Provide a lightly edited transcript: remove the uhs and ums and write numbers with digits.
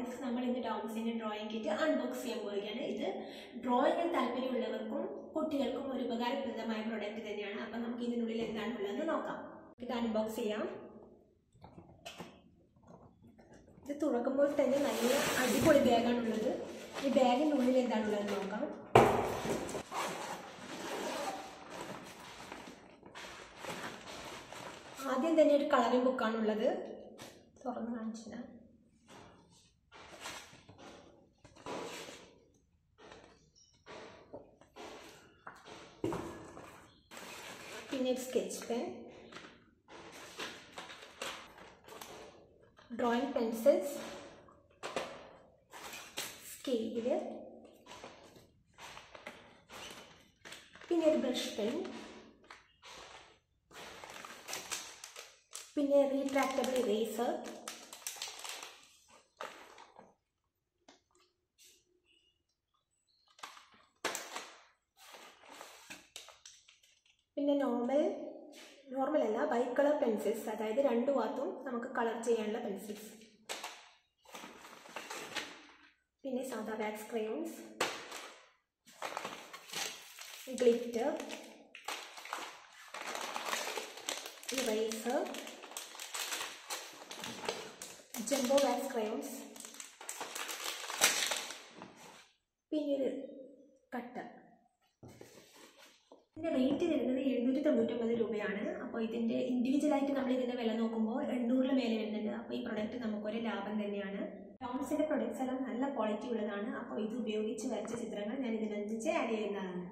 Friends, നമ്മൾ ഇന്ന് ഡോംസിൻ്റെ drawing kit unbox ചെയ്യാൻ പോവുകയാണ്. ഇത് ഡ്രോയിങ്ങിൽ താല്പര്യമുള്ളവർക്കും കുട്ടികൾക്കും ഒരു ഉപകാരപ്രദമായ പ്രൊഡക്റ്റ് തന്നെയാണ്. അപ്പം നമുക്ക് ഇതിനുള്ളിൽ എന്താണുള്ളതെന്ന് നോക്കാം. ഇത് അൺബോക്സ് ചെയ്യാം. ഇത് തുറക്കുമ്പോൾ തന്നെ നല്ല അടിപൊളി ബാഗാണുള്ളത്. ഈ ബാഗിൻ്റെ ഉള്ളിൽ എന്താണുള്ളതെന്ന് നോക്കാം. ആദ്യം തന്നെ ഒരു കളറിംഗ് ബുക്കാണുള്ളത്. തുറന്ന് കാണിച്ചില്ല. പിന്നെ sketch pen, drawing pencils, scale, പിന്നെ ഒരു ബ്രഷ് പെൻ, പിന്നെ റീട്രാക്റ്റബിൾ ഇറേസർ, പിന്നെ നോർമൽ അല്ല ബൈ കളർ പെൻസിൽസ്, അതായത് രണ്ടു ഭാഗത്തും നമുക്ക് കളർ ചെയ്യാനുള്ള പെൻസിൽസ്, പിന്നെ സാധാ wax crayons, glitter, eraser, jumbo wax crayons, പിന്നെ ഒരു കട്ടർ. ഇതിൻ്റെ റേറ്റ് വരുന്നത് 799 രൂപയാണ്. അപ്പോൾ ഇതിൻ്റെ ഇൻഡിവിജ്വലായിട്ട് നമ്മൾ ഇതിൻ്റെ വില നോക്കുമ്പോൾ 800 മേലെ വരുന്നുണ്ട്. അപ്പോൾ ഈ പ്രൊഡക്റ്റ് നമുക്കൊരു ലാഭം തന്നെയാണ്. ഡോംസിൻ്റെ പ്രൊഡക്ട്സ് എല്ലാം നല്ല ക്വാളിറ്റി ഉള്ളതാണ്. അപ്പോൾ ഇത് ഉപയോഗിച്ച് വരച്ച ചിത്രങ്ങൾ ഞാൻ ഇതിനനുസരിച്ച് ആഡ് ചെയ്യുന്നതാണ്.